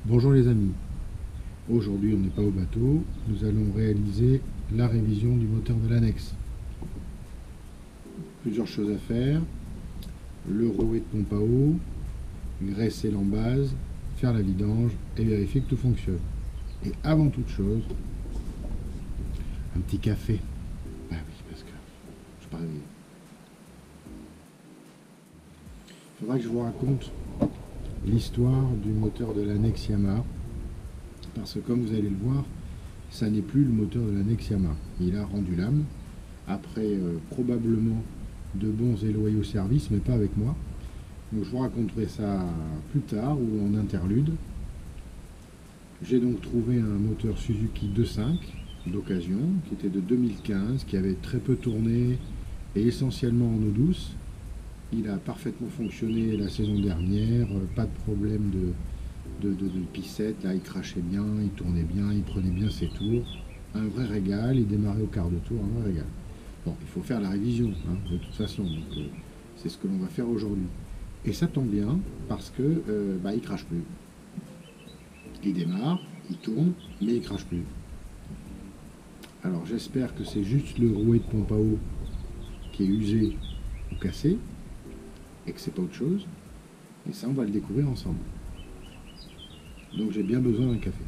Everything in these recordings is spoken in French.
Bonjour les amis, aujourd'hui on n'est pas au bateau, nous allons réaliser la révision du moteur de l'annexe. Plusieurs choses à faire, le rouet de pompe à eau, graisser l'embase, faire la vidange et vérifier que tout fonctionne. Et avant toute chose, un petit café. Bah oui, parce que je parle. Il faudra que je vous raconte l'histoire du moteur de l'annexe Yamaha. Parce que comme vous allez le voir, ça n'est plus le moteur de l'annexe Yamaha. Il a rendu l'âme, après probablement de bons et loyaux services, mais pas avec moi. Donc je vous raconterai ça plus tard ou en interlude. J'ai donc trouvé un moteur Suzuki 2.5 d'occasion, qui était de 2015, qui avait très peu tourné et essentiellement en eau douce. Il a parfaitement fonctionné la saison dernière, pas de problème de piscette, là il crachait bien, il tournait bien, il prenait bien ses tours. Un vrai régal, il démarrait au quart de tour, un vrai régal. Bon, il faut faire la révision, hein, de toute façon, donc c'est ce que l'on va faire aujourd'hui. Et ça tombe bien, parce que il crache plus. Il démarre, il tourne, mais il crache plus. Alors j'espère que c'est juste le rouet de pompe à eau qui est usé ou cassé, et que c'est pas autre chose. Et ça, on va le découvrir ensemble. Donc j'ai bien besoin d'un café.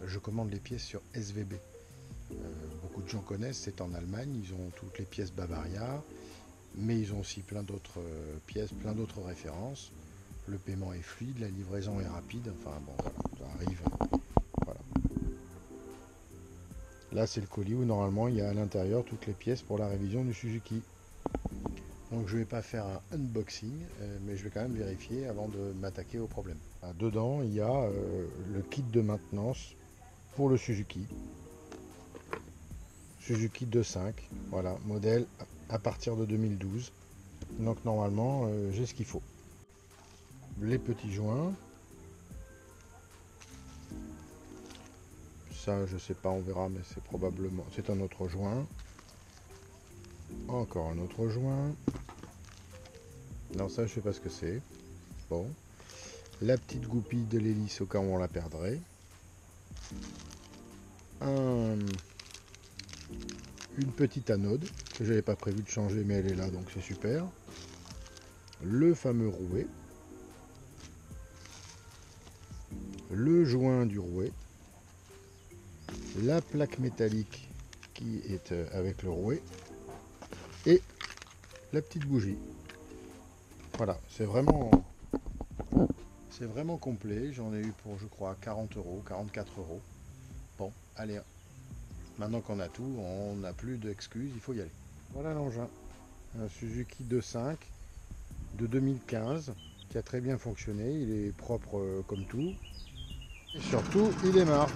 Je commande les pièces sur SVB. Beaucoup de gens connaissent, c'est en Allemagne, ils ont toutes les pièces Bavaria, mais ils ont aussi plein d'autres pièces, plein d'autres références. Le paiement est fluide, la livraison est rapide, enfin bon voilà, ça arrive. Voilà. Là c'est le colis où normalement il y a à l'intérieur toutes les pièces pour la révision du Suzuki. Donc je ne vais pas faire un unboxing, mais je vais quand même vérifier avant de m'attaquer au problème. Dedans il y a le kit de maintenance pour le Suzuki. Suzuki 2.5, voilà, modèle à partir de 2012. Donc normalement, j'ai ce qu'il faut. Les petits joints. Ça, je sais pas, on verra, mais c'est probablement... C'est un autre joint. Encore un autre joint. Non, ça, je sais pas ce que c'est. Bon. La petite goupille de l'hélice au cas où on la perdrait. Une petite anode que j'avais pas prévu de changer, mais elle est là, donc c'est super. Le fameux rouet. Le joint du rouet. La plaque métallique qui est avec le rouet. Et la petite bougie. Voilà, c'est vraiment complet. J'en ai eu pour, je crois, 40 euros, 44 euros. Bon, allez, maintenant qu'on a tout, on n'a plus d'excuses, il faut y aller. Voilà l'engin, un Suzuki 2.5 de 2015 qui a très bien fonctionné, il est propre comme tout. Et surtout, il démarre.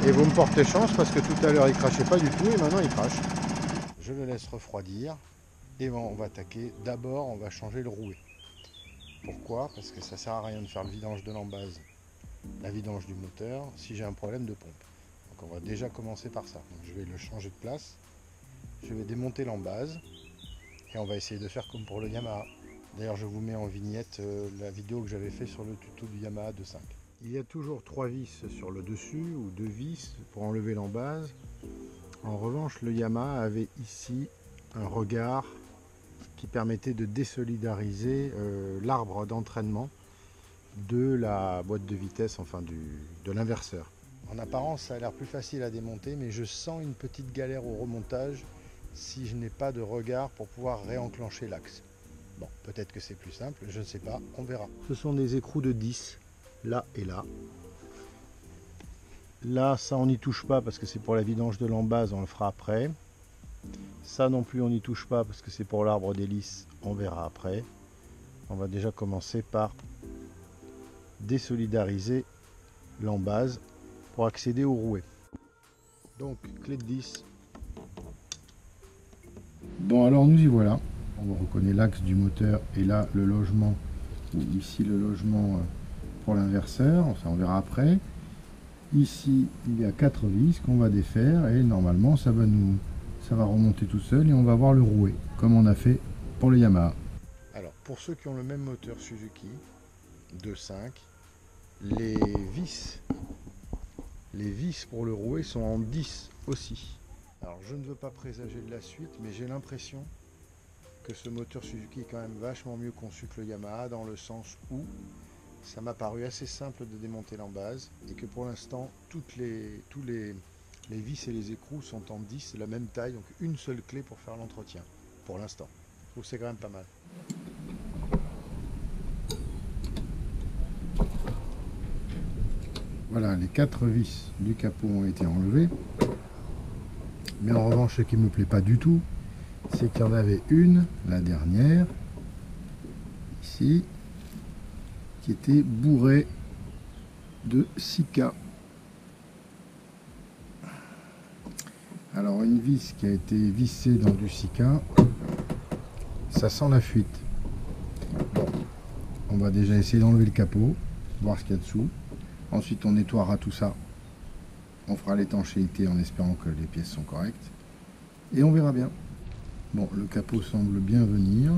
Et vous me portez chance parce que tout à l'heure il crachait pas du tout et maintenant il crache. Je le laisse refroidir et on va attaquer. D'abord, on va changer le rouet. Pourquoi? Parce que ça sert à rien de faire le vidange de l'embase, la vidange du moteur, si j'ai un problème de pompe. Donc on va déjà commencer par ça. Donc je vais le changer de place. Je vais démonter l'embase et on va essayer de faire comme pour le Yamaha. D'ailleurs, je vous mets en vignette la vidéo que j'avais fait sur le tuto du Yamaha 2.5. Il y a toujours 3 vis sur le dessus ou 2 vis pour enlever l'embase. En revanche, le Yamaha avait ici un regard qui permettait de désolidariser l'arbre d'entraînement de la boîte de vitesse, enfin de l'inverseur. En apparence, ça a l'air plus facile à démonter, mais je sens une petite galère au remontage si je n'ai pas de regard pour pouvoir réenclencher l'axe. Bon, peut-être que c'est plus simple, je ne sais pas, on verra. Ce sont des écrous de 10, là et là. Là, ça on n'y touche pas parce que c'est pour la vidange de l'embase, on le fera après. Ça non plus on n'y touche pas parce que c'est pour l'arbre d'hélice, on verra après. On va déjà commencer par désolidariser l'embase pour accéder au rouet. Donc clé de 10. Bon, alors nous y voilà. On reconnaît l'axe du moteur et là le logement, ou ici le logement pour l'inverseur, enfin on verra après. Ici il y a 4 vis qu'on va défaire et normalement ça va nous ça va remonter tout seul et on va voir le rouet, comme on a fait pour le Yamaha. Alors, pour ceux qui ont le même moteur Suzuki 2.5, les vis pour le rouet sont en 10 aussi. Alors, je ne veux pas présager de la suite, mais j'ai l'impression que ce moteur Suzuki est quand même vachement mieux conçu que le Yamaha, dans le sens où ça m'a paru assez simple de démonter l'embase et que pour l'instant, tous les vis et les écrous sont en 10, la même taille, donc une seule clé pour faire l'entretien, pour l'instant. Je trouve que c'est quand même pas mal. Voilà, les 4 vis du capot ont été enlevées. Mais en revanche, ce qui ne me plaît pas du tout, c'est qu'il y en avait une, la dernière, ici, qui était bourrée de sika. Alors une vis qui a été vissée dans du sika, ça sent la fuite. Bon, on va déjà essayer d'enlever le capot, voir ce qu'il y a dessous. Ensuite on nettoiera tout ça. On fera l'étanchéité en espérant que les pièces sont correctes. Et on verra bien. Bon, le capot semble bien venir.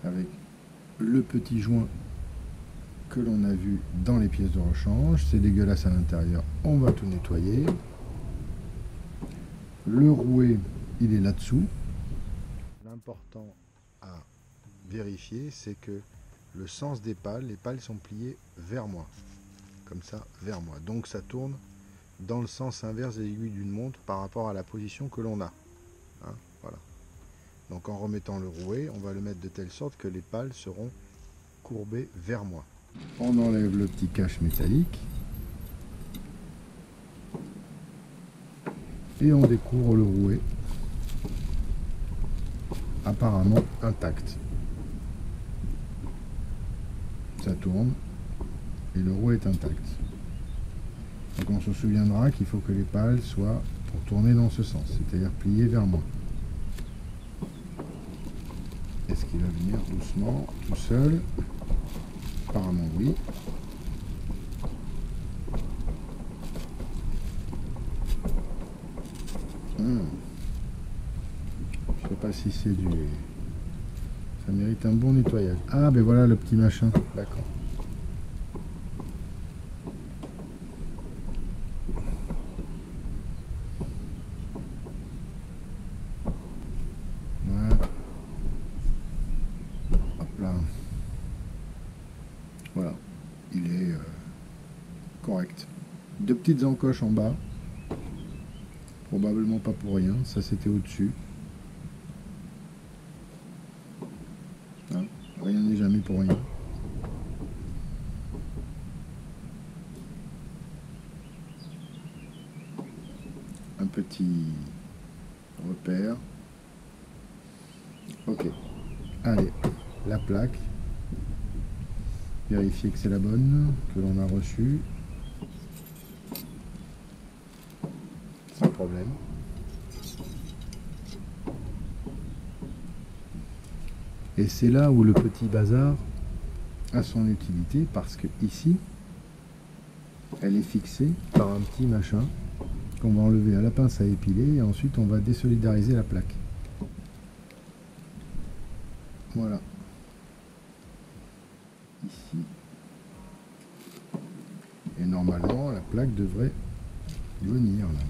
Avec le petit joint que l'on a vu dans les pièces de rechange. C'est dégueulasse à l'intérieur. On va tout nettoyer. Le rouet, il est là-dessous. L'important à vérifier, c'est que le sens des pales, les pales sont pliées vers moi. Comme ça, vers moi. Donc ça tourne dans le sens inverse des aiguilles d'une montre par rapport à la position que l'on a. Hein, voilà. Donc en remettant le rouet, on va le mettre de telle sorte que les pales seront courbées vers moi. On enlève le petit cache métallique. Et on découvre le rouet. Apparemment intact. Ça tourne. Et le rouet est intact. Donc on se souviendra qu'il faut que les pales soient pour tourner dans ce sens, c'est-à-dire pliées vers moi. Est-ce qu'il va venir doucement, tout seul? Apparemment oui. Je sais pas si c'est du... Ça mérite un bon nettoyage. Ah ben voilà le petit machin. D'accord. Voilà, il est correct. Deux petites encoches en bas, probablement pas pour rien, ça c'était au-dessus. Hein, rien n'est jamais pour rien. Un petit repère. Ok, allez, la plaque. Vérifier que c'est la bonne, que l'on a reçue. Sans problème. Et c'est là où le petit bazar a son utilité, parce que ici, elle est fixée par un petit machin qu'on va enlever à la pince à épiler et ensuite on va désolidariser la plaque. Voilà. Ici. Et normalement, la plaque devrait venir là.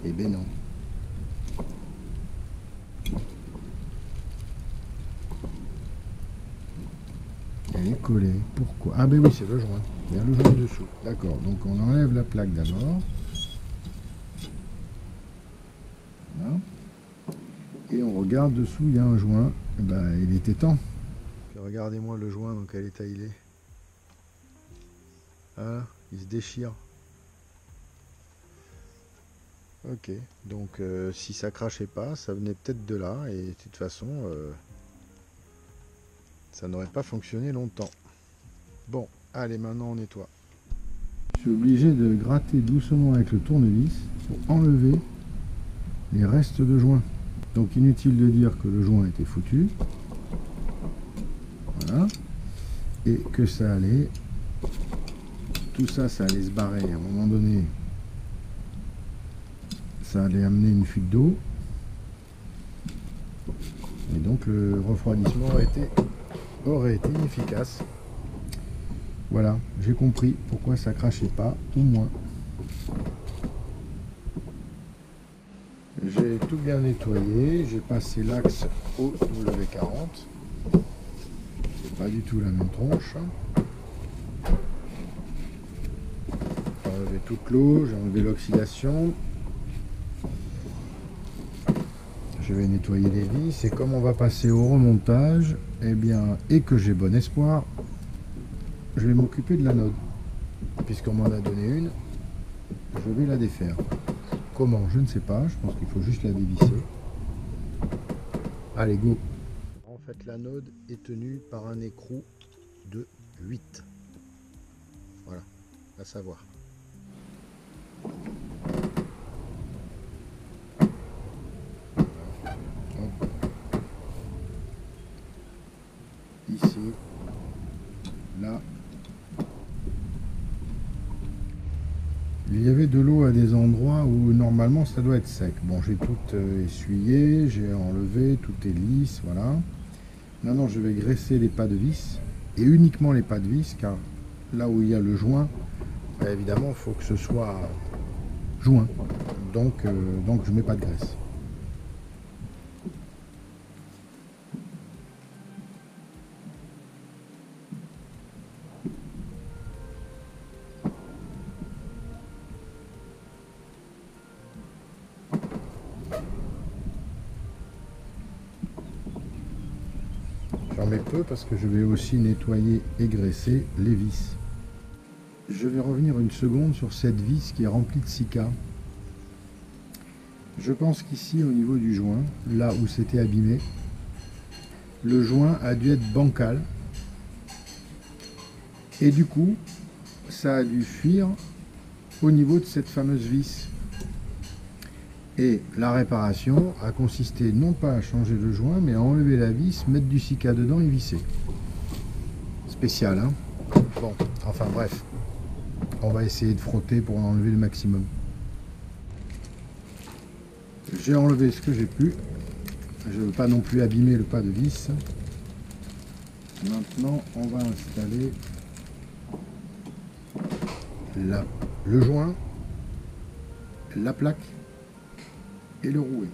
Eh ben non. Elle est collée. Pourquoi? Ah ben oui, c'est le joint. Il y a le joint dessous. D'accord. Donc on enlève la plaque d'abord. Voilà. Et on regarde dessous, il y a un joint. Eh ben, il était temps. Regardez-moi le joint dans quel état il est. Ah, il se déchire. Ok, donc si ça crachait pas, ça venait peut-être de là, et de toute façon, ça n'aurait pas fonctionné longtemps. Bon, allez, maintenant on nettoie. Je suis obligé de gratter doucement avec le tournevis pour enlever les restes de joint. Donc inutile de dire que le joint était foutu. Voilà. et que ça allait, tout ça, ça allait se barrer à un moment donné. Ça allait amener une fuite d'eau. Et donc le refroidissement aurait été inefficace. Voilà, j'ai compris pourquoi ça crachait pas, ou moins. J'ai tout bien nettoyé, j'ai passé l'axe au W40. C'est pas du tout la même tronche. J'ai enlevé toute l'eau, j'ai enlevé l'oxydation. Je vais nettoyer les vis et comme on va passer au remontage, eh bien, et que j'ai bon espoir, je vais m'occuper de l'anode. Puisqu'on m'en a donné une, je vais la défaire. Comment? Je ne sais pas, je pense qu'il faut juste la dévisser. Allez, go! En fait, l'anode est tenue par un écrou de 8. Voilà, à savoir. Ici, là, il y avait de l'eau à des endroits où normalement ça doit être sec. Bon, j'ai tout essuyé, j'ai enlevé, tout est lisse, voilà. Maintenant, je vais graisser les pas de vis, et uniquement les pas de vis, car là où il y a le joint, bah, évidemment, il faut que ce soit joint. Donc je ne mets pas de graisse. J'en mets peu parce que je vais aussi nettoyer et graisser les vis. Je vais revenir une seconde sur cette vis qui est remplie de silica. Je pense qu'ici, au niveau du joint, là où c'était abîmé, le joint a dû être bancal. Et du coup, ça a dû fuir au niveau de cette fameuse vis. Et la réparation a consisté non pas à changer le joint, mais à enlever la vis, mettre du silica dedans et visser. Spécial, hein? Bon, enfin bref. On va essayer de frotter pour en enlever le maximum. J'ai enlevé ce que j'ai pu. Je ne veux pas non plus abîmer le pas de vis. Maintenant, on va installer le joint, la plaque et le rouet.